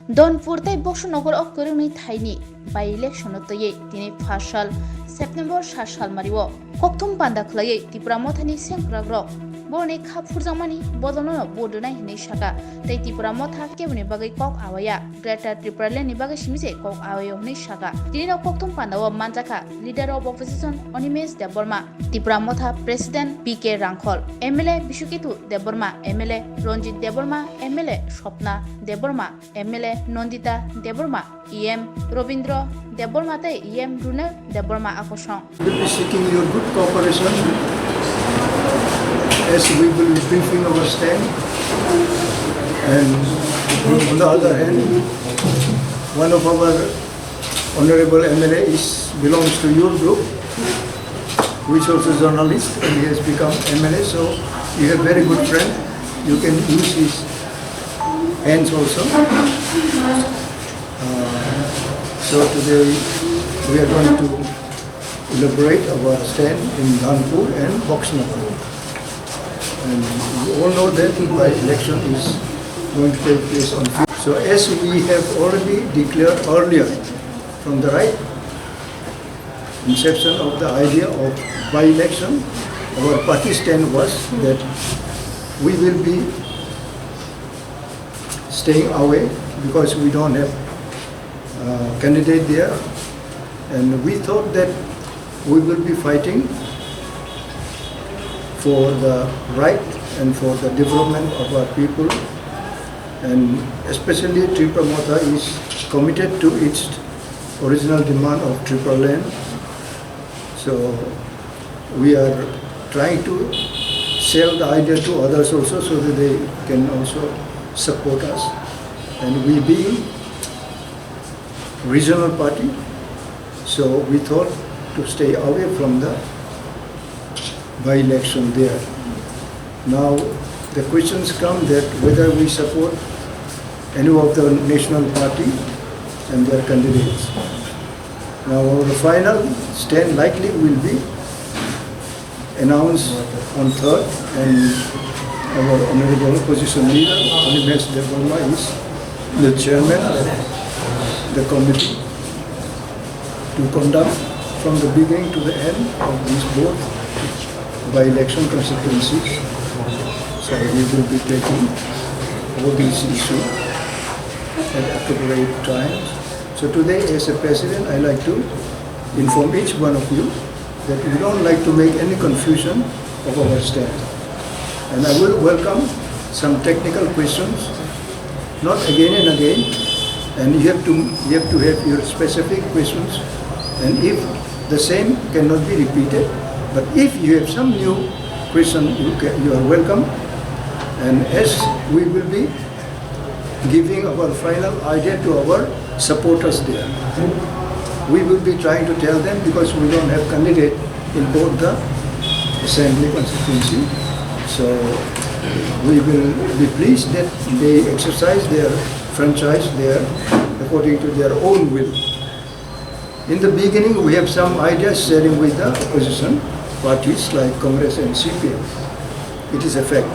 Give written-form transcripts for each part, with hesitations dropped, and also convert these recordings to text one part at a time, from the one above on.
Donpur tai Bokshonogor o Kuruni Thaini by election of the Ye, Dini Fashal, September Shashal Mario, Koktum Panda Clay, Tipra Motani Senkragro, Borne Kapfuzamani, Bodono, Boduna, Nishaka, Tai Tipra Mota, Kevin Bagay Kok Awaya, Greta Tripralen Bagashimize, Kok Awayo Nishaka, Dino Koktum Panda of Manzaka, leader of opposition, Onimes de Burma, Tipra Mota, President PK Rankol, MLA Bishukitu de Burma, MLA Ronjit de Burma, MLA Shopna de Burma, MLA Nondita Deborma, EM Robindro Deborma te EM Brunel Deborma Akosong. We will be seeking your good cooperation as we will be briefing our stand. And on the other hand, one of our honorable MLA belongs to your group, who is also a journalist, and he has become MLA. So you have very good friend. You can use his hands also. So today we are going to elaborate our stand in Dhanpur and Bokshonogor. And you all know that by election is going to take place on 5th. So as we have already declared earlier from the right inception of the idea of by-election, our party stand was that we will be staying away because we don't have candidate there, and we thought that we will be fighting for the right and for the development of our people, and especially Tripura Motha is committed to its original demand of triple land. So we are trying to sell the idea to others also so that they can also support us, and we being regional party, so we thought to stay away from the by-election there. Now the questions come that whether we support any of the national party and their candidates. Now our final stand likely will be announced on 3rd, and our honorable opposition leader, Onimes de Burma, is the chairman of the committee to conduct from the beginning to the end of these both by-election constituencies. So we will be taking all these issues at appropriate times. So today, as a president, I like to inform each one of you that we don't like to make any confusion of our stand. And I will welcome some technical questions, not again and again, and you have to have your specific questions, and if the same cannot be repeated, but if you have some new question, you are welcome. And as we will be giving our final idea to our supporters there, we will be trying to tell them, because we don't have candidate in both the assembly constituency, so we will be pleased that they exercise their franchise there according to their own will. In the beginning, we have some ideas sharing with the opposition parties like Congress and CPM. It is a fact.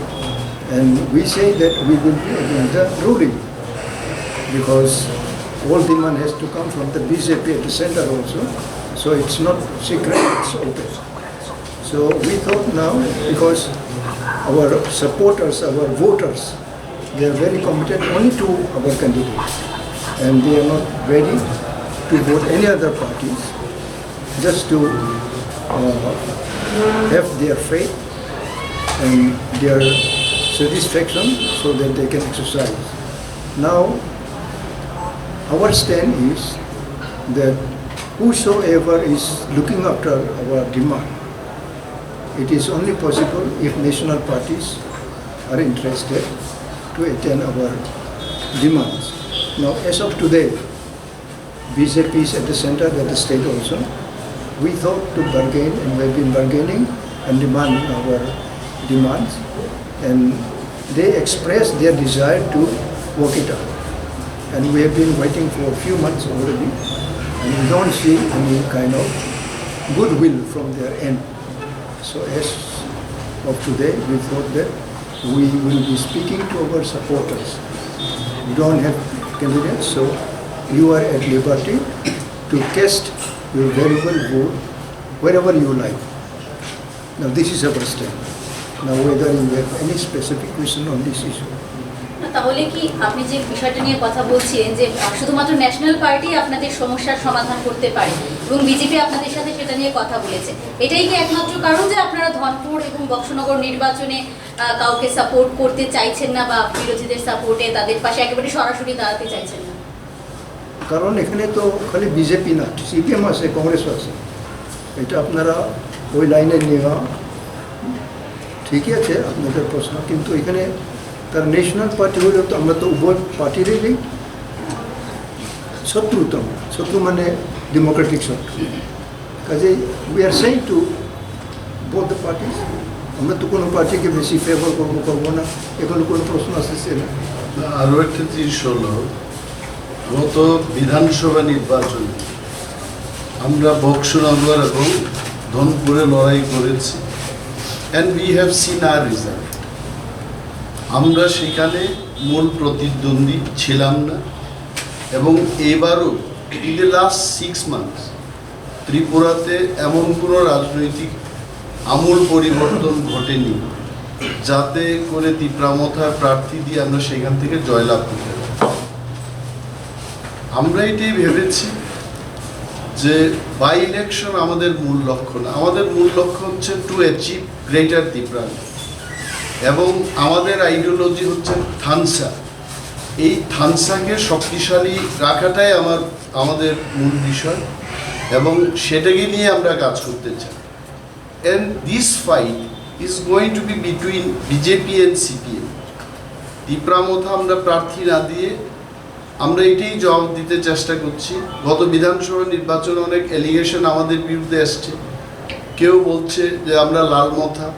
And we say that we will be against the ruling, because all demand has to come from the BJP at the center also. So it's not secret, it's open. So we thought now, because our supporters, our voters, they are very committed only to our candidate, and they are not ready to vote any other parties, just to have their faith and their satisfaction so that they can exercise. Now, our stand is that whosoever is looking after our demand, it is only possible if national parties are interested to attend our demands. Now, as of today, BJP is at the center, at the state also. We thought to bargain, and we have been bargaining and demanding our demands, and they expressed their desire to work it out. And we have been waiting for a few months already, and we don't see any kind of goodwill from their end. So as of today, we thought that we will be speaking to our supporters. We don't have candidates. So you are at liberty to cast your valuable vote wherever you like. Now this is our stand. Now whether you have any specific question on this issue. তাহলে কি আপনি যে বিষয়টা নিয়ে কথা বলছিলেন যে শুধুমাত্র ন্যাশনাল পার্টি আপনাদের সমস্যার সমাধান করতে পারে এবং বিজেপি আপনাদের সাথে সেটা নিয়ে কথা বলেছে, এটাই কি একমাত্র কারণ যে আপনারা ধনপুর এবং বক্সনগর নির্বাচনে কাউকে সাপোর্ট করতে চাইছেন না বা বিরোধীদের সাপোর্টে তাদের পাশে একেবারে সরাসরি দাঁড়াতে চাইছেন না? কারণ এখানে তো খালি বিজেপি না, সিপিএম আছে, কংগ্রেস আছে, এটা আপনারা ওই লাইনে নেওয়া ঠিকই আছে আপনাদের প্রশ্ন, কিন্তু এখানে তার ন্যাশনাল পার্টি হলে তো আমরা তো উভয় পার্টিরই শত্রুতম, শত্রু মানে ডেমোক্রেটিক শত্রু, কাজেই we are saying to both the parties. আমরা তো কোনো পার্টিকে বেশি ফেভার করবো না, এখনো কোনো প্রশ্ন আসতেছে না। আরও একটা জিনিস হলো, গত বিধানসভা নির্বাচনে আমরা বক্সনগর এবং ধনপুরে লড়াই করেছি, and we have seen our result. আমরা সেখানে মূল প্রতিদ্বন্দ্বী ছিলাম না, এবং এবারও ইন দ্য লাস্ট 6 months ত্রিপুরাতে এমন কোনো রাজনৈতিক আমূল পরিবর্তন ঘটেনি যাতে করে তীব্রামথার প্রার্থী দিয়ে আমরা সেখান থেকে জয়লাভ করতে পারি। আমরা এটাই ভেবেছি যে বাই ইলেকশন আমাদের মূল লক্ষ্য না, আমাদের মূল লক্ষ্য হচ্ছে টু অ্যাচিভ গ্রেটার ত্রিপুরা, এবং আমাদের আইডিওলজি হচ্ছে থানসা। এই থানসাকে শক্তিশালী রাখাটাই আমাদের মূল বিষয়, এবং সেটাকে নিয়ে আমরা কাজ করতে চাই। And this fight is going to be between BJP and CPM. তীব্রামথা আমরা প্রার্থী না দিয়ে আমরা এটাই জবাব দিতে চেষ্টা করছি। গত বিধানসভা নির্বাচনে অনেক অ্যালিগেশন আমাদের বিরুদ্ধে আসছে, কেউ বলছে যে আমরা লালমথা,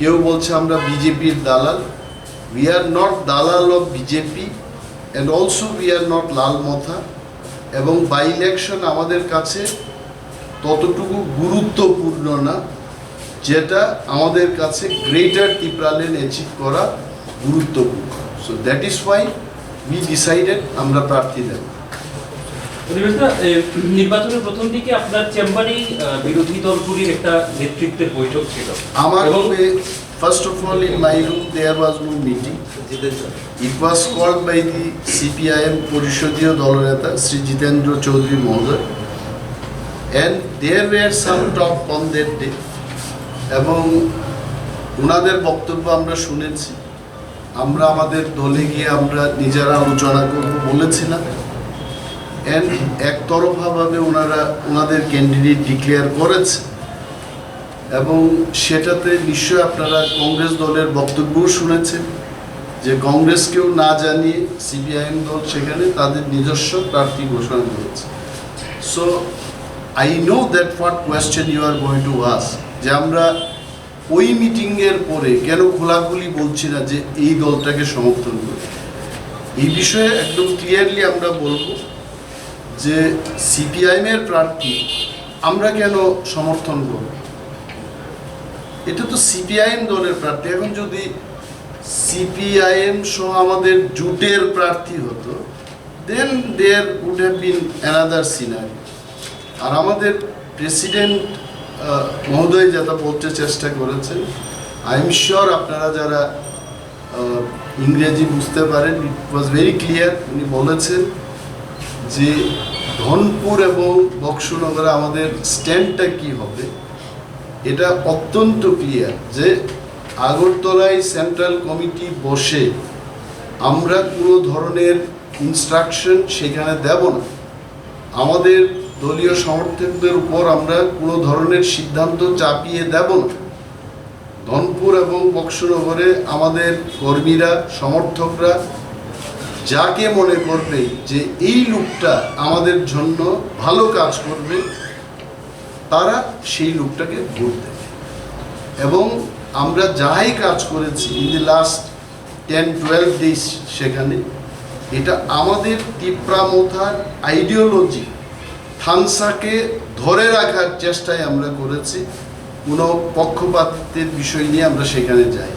কেউ বলছে আমরা বিজেপির দালাল। উই আর নট দালাল of BJP and also we are not লালমথা, এবং বাই ইলেকশন আমাদের কাছে ততটুকু গুরুত্বপূর্ণ না যেটা আমাদের কাছে গ্রেটার ত্রিপুরাল্যান্ড অ্যাচিভ করা গুরুত্বপূর্ণ। So that is why we decided আমরা প্রার্থী দেব। নির্বাচনের প্রথম দিকে আপনার চেম্বারেই বিরোধী দলগুলির একটা নেতৃত্বের বৈঠক ছিল। আমার রুমে, first of all in my room there was no meeting. It was called by the CPIM পরিষদীয় দলনেতা শ্রী জিতেন্দ্র চৌধুরী মহোদয়, and there were some talk on that day, এবং ওনাদের বক্তব্য আমরা শুনেছি। আমরা আমাদের দলে গিয়ে আমরা নিজেরা আলোচনা করব বলেছিলাম, অ্যান্ড একতরফাভাবে ওনাদের ক্যান্ডিডেট ডিক্লেয়ার করেছে, এবং সেটাতে নিশ্চয়ই আপনারা কংগ্রেস দলের বক্তব্যও শুনেছেন যে কংগ্রেসকেও না জানিয়ে সিপিআইএম দল সেখানে তাদের নিজস্ব প্রার্থী ঘোষণা করেছে। So I know that what question you are going to ask, যে আমরা ওই মিটিংয়ের পরে কেন খোলাখুলি বলছি না যে এই দলটাকে সমর্থন করি। এই বিষয়ে একদম ক্লিয়ারলি আমরা বলবো যে সিপিআইএমের প্রার্থী আমরা কেন সমর্থন করব, এটা তো সিপিআইএম দলের প্রার্থী। এখন যদি সিপিআইএম সহ আমাদের জোটের প্রার্থী হতো, then there would have been another scenery. আর আমাদের প্রেসিডেন্ট মহোদয় যেটা বলতে চেষ্টা করেছেন, আই এম শিওর আপনারা যারা ইংরেজি বুঝতে পারেন, ইট ওয়াজ ভেরি ক্লিয়ার। উনি বলেছেন যে ধনপুর এবং বক্সনগরে আমাদের স্ট্যান্ডটা কি হবে, এটা অত্যন্ত ক্লিয়ার যে আগরতলায় সেন্ট্রাল কমিটি বসে আমরা কোনো ধরনের ইনস্ট্রাকশন সেখানে দেব না। আমাদের দলীয় সমর্থকদের উপর আমরা কোনো ধরনের সিদ্ধান্ত চাপিয়ে দেব না। ধনপুর এবং বক্সনগরে আমাদের কর্মীরা, সমর্থকরা যাকে মনে করবে যে এই লোকটা আমাদের জন্য ভালো কাজ করবে, তারা সেই লোকটাকে ভোট দেবে। এবং আমরা যাই কাজ করেছি ইন দি লাস্ট 10-12 ডেজ সেখানে, এটা আমাদের তীব্রামথার আইডিওলজি থানসাকে ধরে রাখার চেষ্টায় আমরা করেছি। কোনো পক্ষপাতের বিষয় নিয়ে আমরা সেখানে যাই,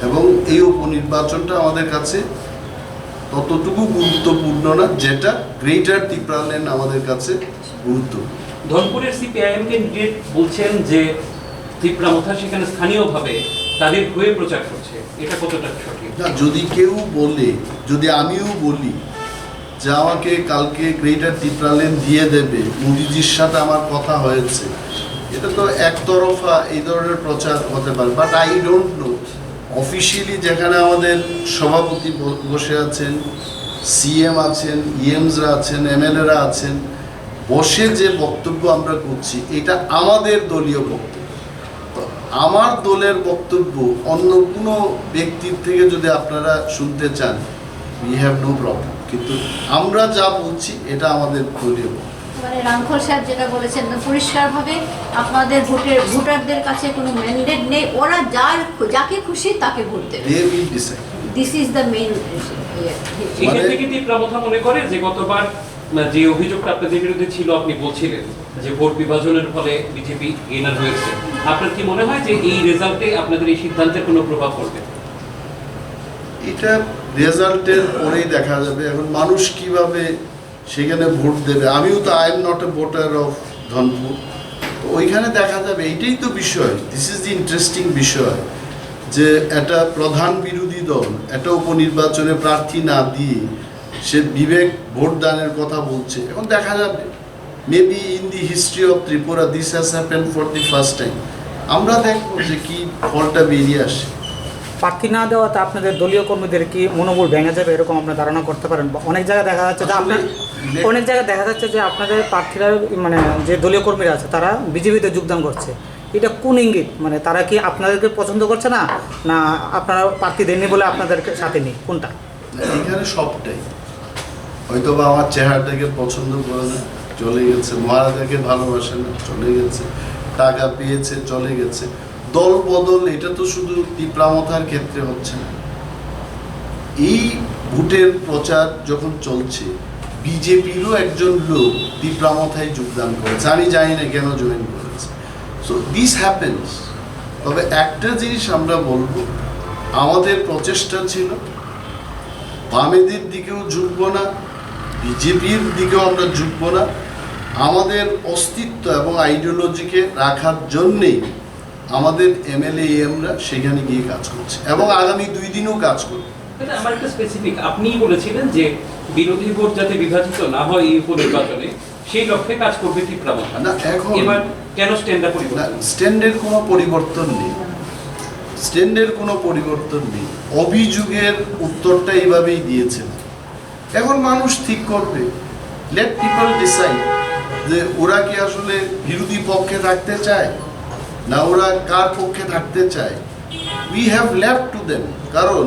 এবং এই উপনির্বাচনটা আমাদের কাছে ততটুকু গুরুত্বপূর্ণ না যেটা গ্রেটার ত্রিপুরাল্যান্ড আমাদের কাছে গুরুত্বপূর্ণ। ধনপুরের সিপিআইএম ক্যান্ডিডেট বলছেন যে ত্রিপুরা মোথা সেখানে স্থানীয়ভাবে তাদের হয়ে প্রচার করছে, এটা কতটা সঠিক? না, যদি কেউ বলে, যদি আমিও বলি যে আমাকে কালকে গ্রেটার ত্রিপুরাল্যান্ড দিয়ে দেবে, মোদিজির সাথে আমার কথা হয়েছে, এটা তো একতরফা এই ধরনের প্রচার হতে পারে। But I don't know officially যেখানে আমাদের সভাপতি বসে আছেন, সিএম আছেন, ইএমসরা আছেন, এমএলএরা আছেন, বসে যে বক্তব্য আমরা করছি এটা আমাদের দলীয় বক্তব্য। তো আমার দলের বক্তব্য অন্য কোনো ব্যক্তির থেকে যদি আপনারা শুনতে চান, উই হ্যাভ নো প্রবলেম, কিন্তু আমরা যা বলছি এটা আমাদের দলীয় বক্তব্য। মানে রামখল সাহেব যেটা বলেছেন পরিষ্কারভাবে আপনাদের ভোটারদের কাছে কোনো ম্যান্ডেট নেই, ওরা যাকে খুশি তাকে ভোট দেবে। They will decide. This is the main. এখান থেকে ত্রিপুরা মোথা মনে করে যে গতবার যে অভিযোগটা আপনাদের বিরুদ্ধে ছিল, আপনি বলছিলেন যে ভোট বিভাজনের ফলে বিজেপি গেনার হয়েছে, আপনার কি মনে হয় যে এই রেজাল্টে আপনাদের এই সিদ্ধান্তের কোনো প্রভাব পড়বে? এটা রেজাল্টের পরেই দেখা যাবে। এখন মানুষ কিভাবে সেখানে ভোট দেবে, আমিও তো I am not a voter of Dhanpur, তো ওইখানে দেখা যাবে। এইটাই তো বিষয়, দিস ইজ দি ইন্টারেস্টিং বিষয়, যে একটা প্রধান বিরোধী দল একটা উপনির্বাচনে প্রার্থী না দিয়ে সে বিবেক ভোটদানের কথা বলছে। এখন দেখা যাবে, maybe in the history of Tripura this has happen for the first time. আমরা দেখবো যে কি ফলটা বেরিয়ে আসে। প্রার্থী না দেওয়াতে আপনাদের দলীয় কর্মীদের কি মনোবল ভেঙে যাবে, এরকম আপনার ধারণা করতে পারেন? অনেক জায়গায় দেখা যাচ্ছে যে আপনাদের প্রার্থীরা মানে যে দলীয় কর্মীরা আছে তারা বিজেপিতে যোগদান করছে, এটা কোন ইঙ্গিত? মানে তারা কি আপনাদেরকে পছন্দ করছে না, না আপনারা প্রার্থী দেননি বলে আপনাদের সাথে নেই, কোনটা? এখানে সবটাই, হয়তো বা আমার চেহারাটাকে পছন্দ করে না, চলে গেছে, মহারাজাকে ভালোবাসে না, চলে গেছে, টাকা পেয়েছে, চলে গেছে। দল বদল এটা তো শুধু ত্রিপুরা মোথার ক্ষেত্রে হচ্ছে না। এই ভোটের প্রচার যখন চলছে, বিজেপিরও একজন লোক ত্রিপুরা মোথায় যোগদান করেছে, আমি জানি না কেন জয়েন করেছে। So this happens. তবে একটা জিনিস আমরা বলবো, আমাদের প্রচেষ্টা ছিল বামেদের দিকেও ঝুঁকবো না, বিজেপির দিকেও আমরা ঝুঁকবো না। আমাদের অস্তিত্ব এবং আইডিওলজিকে রাখার জন্যেই আমাদের এমএলএ এমরা সেখানে গিয়ে কাজ করছে এবং আগামী 2 দিনও কাজ করবে। আমার একটা স্পেসিফিক, আপনিই বলেছিলেন যে বিরোধী ভোট যাতে বিভাজিত না হয় এই উপনির্বাচনে, সেই লক্ষ্যে কাজ করবে ত্রিপুরা মোথা। না, এখন এবার কেন স্ট্যান্ডার্ড পরিবর্তন? স্ট্যান্ডের কোনো পরিবর্তন নেই, স্ট্যান্ডের কোনো পরিবর্তন নেই। অভিযোগের উত্তরটা এইভাবেই দিয়েছেন। এখন মানুষ ঠিক করবে, লেট পিপল ডিসাইড যে ওরা কি আসলে বিরোধী পক্ষে থাকতে চায় না ওরা কার পক্ষে থাকতে চায়। We have left to them. কারণ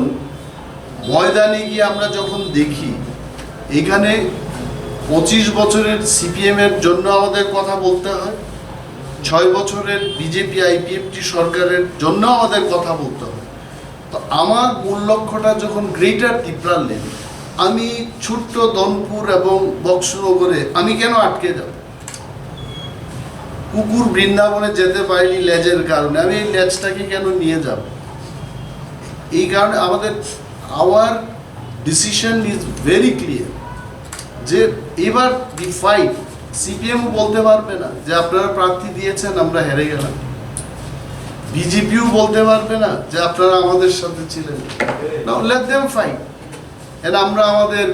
ময়দানে গিয়ে আমরা যখন দেখি এখানে 25 বছরের সিপিএমের জন্য আমাদের কথা বলতে হয়, 6 বছরের বিজেপি আইপিএফটি সরকারের জন্য আমাদের কথা বলতে হয়। তো আমার মূল লক্ষ্যটা যখন গ্রেটার ত্রিপুরাল্যান্ড, আমি ছোট্ট ধনপুর এবং বক্সনগরে আমি কেন আটকে যাব? কুকুর বৃন্দাবনে যেতে পারিনি লেজের কারণে, আমি এই লেজটাকে কেন নিয়ে যাব? এই কারণে আমাদের our decision is very clear যে এবার দি ফাইট, সিপিএমও বলতে পারবে না যে আপনারা প্রার্থী দিয়েছেন আমরা হেরে গেলাম, বিজেপিও বলতে পারবে না যে আপনারা আমাদের সাথে ছিলেন। নাও লেট দেম ফাইট। এন্ড আমরা আমাদের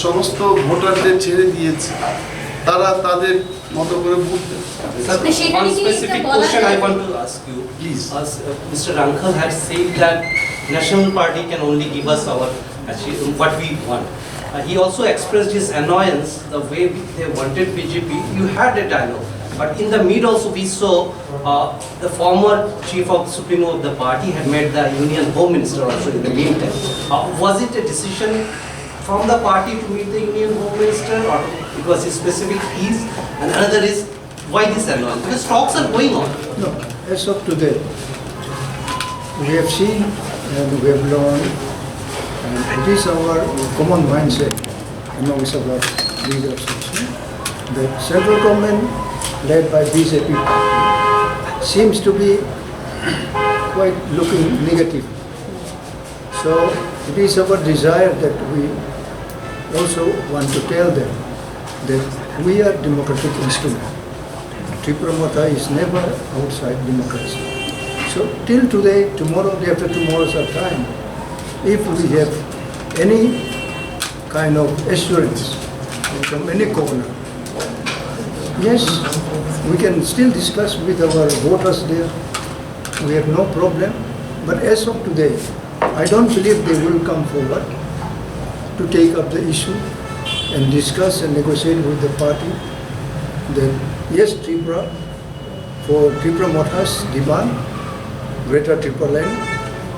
সমস্ত ভোটারদের ছেড়ে দিয়েছি, তারা তাদের মতো করে ভোট দেবে। One specific question I want to ask you. Please. As Mr. Rankal had said that National Party can only give us our what we want. He also expressed his annoyance the way they wanted BJP. You had a dialogue, but in the mid also we saw the former chief of Supremo of the party had made the Union Home Minister also in the meantime. Was it a decision from the party to meet the Union Home Minister, or it was a specific piece? And another is, why this annoyance? Because talks are going on. No, as of today, we have seen and we have learned, and it is our common mindset amongst our leaders also, that central government led by BJP party seems to be quite looking negative. So It is our desire that we also want to tell them that we are democratic instrument. Tripura Matha is never outside democracy. So till today, tomorrow, day after tomorrow's our time. If we have any kind of assurance from any corner, yes, we can still discuss with our voters there. We have no problem. But as of today, I don't believe they will come forward to take up the issue and discuss and negotiate with the party that yes, Tripura, for Tripura Matha's demand, Greater Tripura Land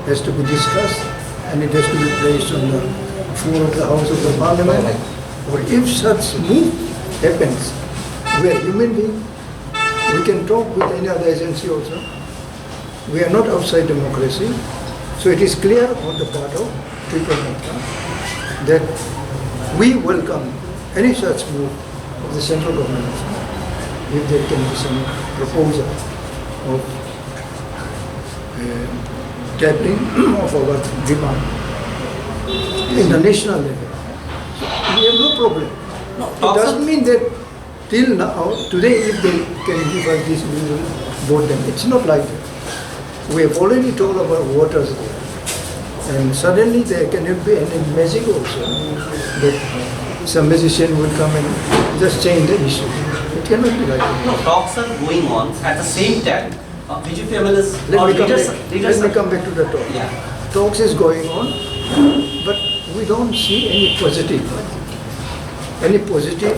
has to be discussed and it has to be placed on the floor of the House of the Parliament. Or if such move happens, we are human beings, we can talk with any other agency also. We are not outside democracy. So it is clear on the part of Tripura Matha that we welcome any such move of the central government if there can be some proposal of tackling of our demand in the national level. So we have no problem. It doesn't mean that till now, today if they can give us this, we will vote them. It's not like that. We have already told our voters there. And suddenly there cannot be any magic also that some magician will come and just change the issue. It cannot be like that. No, talks are going on at the same time. BJP MLAs or Let leaders me come back to the talk. Yeah. Talks is going on, but we don't see any positive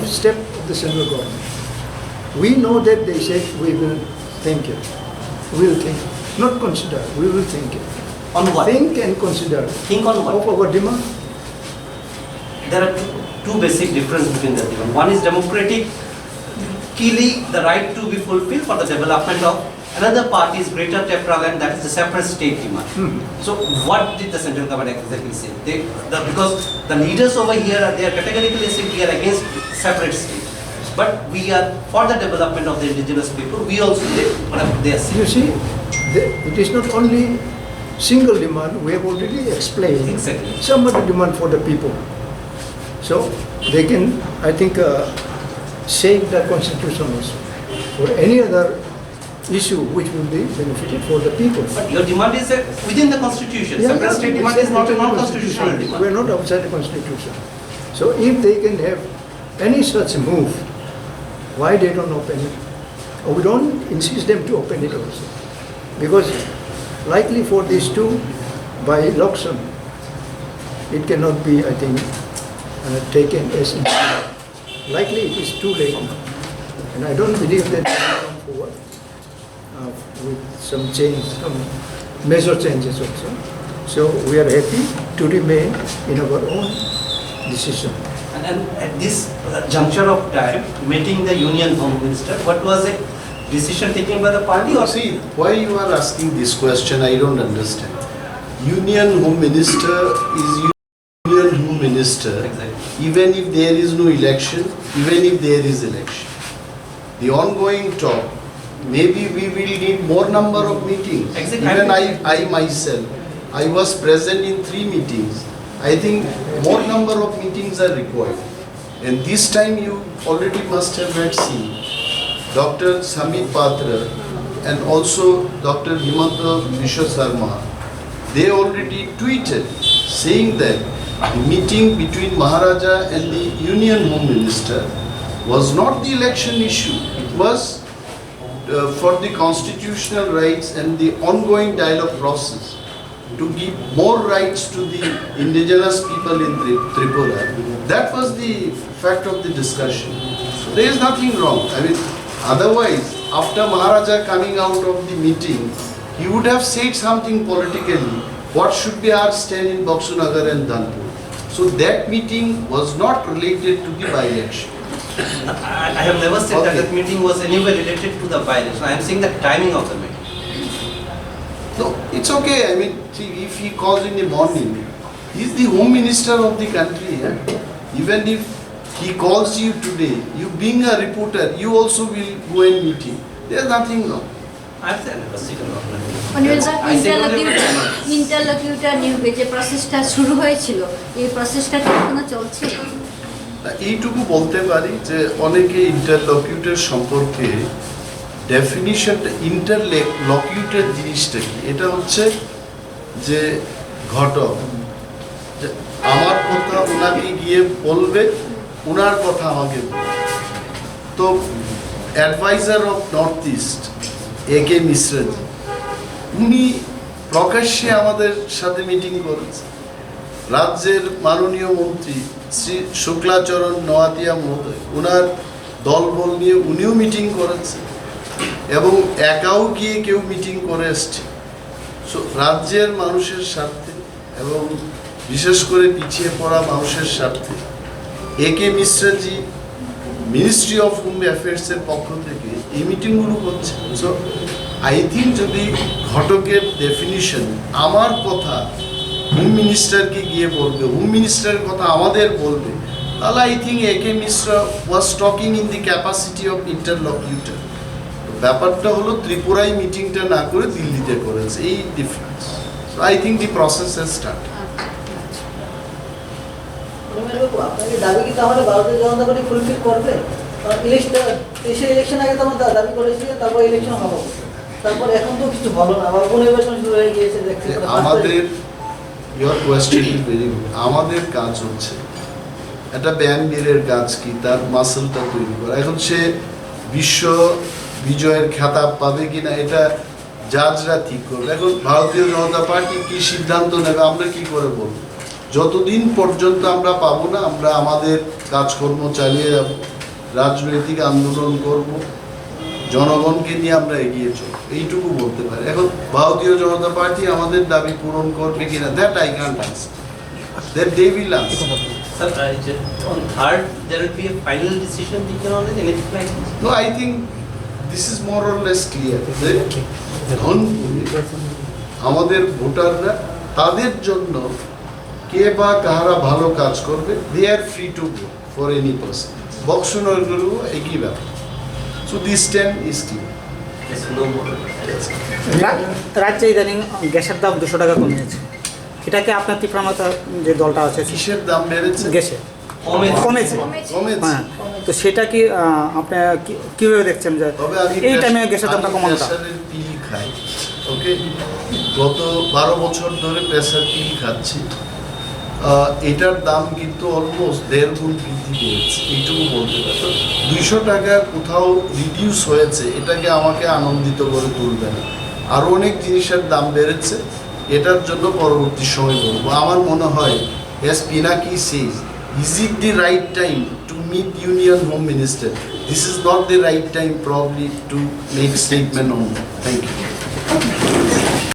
step of the central government. We know that they said we will think it. We will think. Not consider, we will think it. On what? Think and consider. Think on what? Of our demand. There are two basic differences between the demand. One is democratic, keyly the right to be fulfilled for the development of another party's Greater Tripura Land, that is a separate state demand. So what did the central government exactly say? Because the leaders over here, they are categorically saying we are against separate state. But we are for the development of the indigenous people. We also, they are saying. You see, it is not only single demand, we have already explained. Exactly. Some other demand for the people. So they can, I think, save the constitution also for any other issue which will be benefited for the people. But your demand is within the constitution. Separate state demand is not a non-constitutional demand. We are not outside the constitution. So if they can have any such move, why they don't open it? Or we don't insist them to open it also. Because likely for these two, by election, it cannot be, I think, taken as likely it is too late now. And I don't believe that they will come forward with some change, some major changes also. So we are happy to remain in our own decision. And at this juncture of time, meeting the Union Home Minister, what was it? Decision taken by the party or? See, why you are asking this question, I don't understand. Union Home Minister is Union Home Minister, Exactly. even if there is no election, even if there is election. The ongoing talk, maybe we will need more number of meetings. Exactly. Even I myself, I was present in 3 meetings. I think more number of meetings are required. And this time you already must have had seen Dr. Samit Patra and also Dr. Himanta Biswa Sarma. They already tweeted saying that the meeting between Maharaja and the Union Home Minister was not the election issue. It was for the constitutional rights and the ongoing dialogue process to give more rights to the indigenous people in Tripura. That was the fact of the discussion. So there is nothing wrong. I mean, otherwise, after Maharaja coming out of the meeting, he would have said something politically. What should be our stand in Baksunagar and Dhanpur? So that meeting was not related to the by-election. I have never said that that meeting was anywhere related to the by-election. I am saying the timing of the meeting. No, it's okay. I mean, see, if he calls in the morning, he's the Home Minister of the country. Even if he calls you today, you being a reporter, you also will go and meet him. There's nothing wrong. I've never seen an organization. Aniruddha, I say whatever I want. ইন্টারলকিউটার নিয়োগে যে প্রসেসটা শুরু হয়েছিল, এই প্রসেসটা কি এখনো চলছে? এইটুকু বলতে পারি যে অনেকে ইন্টারলকিউটর সম্পর্কে ডেফিনিশনটা, ইন্টারলকিউটর জিনিসটা কি, এটা হচ্ছে যে ঘটক, যে আমার কথা ওনাকে গিয়ে বলবে, ওনার কথা আমাকে বলবে। তো advisor of north east A.K. Mishraji, উনি প্রকাশ্যে আমাদের সাথে মিটিং করেছেন। রাজ্যের মাননীয় মন্ত্রী শ্রী শুক্লাচরণ নোয়াতিয়া মহোদয়, ওনার দলবল নিয়ে উনিও মিটিং করেছেন এবং একাও গিয়ে কেউ মিটিং করে এসছে। রাজ্যের মানুষের স্বার্থে এবং বিশেষ করে পিছিয়ে পড়া মানুষের স্বার্থে A.K. মিশ্রাজি মিনিস্ট্রি অফ হোম অ্যাফেয়ার্সের পক্ষ থেকে এই মিটিংগুলো হচ্ছে। সো আই থিঙ্ক যদি ঘটকের ডেফিনিশন আমার কথা হোম মিনিস্টারকে গিয়ে বলবে, হোম মিনিস্টারের কথা আমাদের বলবে, তাহলে I think A.K. Mishra was talking in the capacity of interlocutor. ব্যাপারটা হলো ত্রিপুরায় মিটিংটা না করে দিল্লিতে করেছে, এই difference. I think the process has start. আপনাকে দাবি কি তাহলে ভারতীয় জনতা পার্টি ফুলফিল করবে? দেশের ইলেকশন আগে তো আমরা দাবি করেছি, তারপর ইলেকশন হলো, তারপর এখন তো কিছু হলো না, আবার পুনর্নির্বাচন শুরু হয়ে গিয়েছে দেখছি। আমাদের your question is very good. আমাদের কাজ হচ্ছে একটা ব্যান্ডের কাজ কি, তার মাসেলটা তৈরি করা। এখন সে বিশ্ব বিজয়ের খেতাব পাবে কিনা এটা জাজরা ঠিক করবে। এখন ভারতীয় জনতা পার্টি কি সিদ্ধান্ত নেবে আমরা কি করে বলবো? যতদিন পর্যন্ত আমরা পাবো না, আমরা আমাদের কাজকর্ম চালিয়ে যাব, রাজনৈতিক আন্দোলন করব, জনগণকে নিয়ে আমরা এগিয়ে চলব, এইটুকু বলতে পারি। এখন ভারতীয় জনতা পার্টি আমাদের দাবি পূরণ করবে কিনা, that I can't answer, that they will answer. Sir, on third, there will be a final decision taken on it, anything like this? No, I think this is more or less clear. আমাদের ভোটাররা তাদের জন্য কে বা কাহারা ভালো কাজ করবে, they are free to vote for any person. বক্সনগরও একই ব্যাপার। So this stand is clear. Yes, no more. রাজ্যে ইদানিং গ্যাসের দাম 200 টাকা কমিয়েছে, এটাকে আপনার তীব্রমতা যে দলটা আছে কিসের দাম বেড়েছে? গ্যাসে কমেছে। কমেছে। হ্যাঁ, তো সেটা কি আপনি কীভাবে দেখছেন যে তবে আমি এই টাইমে গ্যাসের দামটা কমানোটা? প্রেসারের পিল খাই, ওকে, গত 12 বছর ধরে প্রেসার পিল খাচ্ছি। এটার দাম কিন্তু অলমোস্ট 1.5 গুণ বৃদ্ধি পেয়েছে, এইটুকু বলতে পারি। তো 200 টাকা কোথাও রিডিউস হয়েছে, এটাকে আমাকে আনন্দিত করে তুলবে না। আরও অনেক জিনিসের দাম বেড়েছে, এটার জন্য পরবর্তী সময় বলবো। আমার মনে হয় S Pinaki Sage, is it the right time to meet Union Home Minister? This is not the right time probably to make statement on that. Thank you.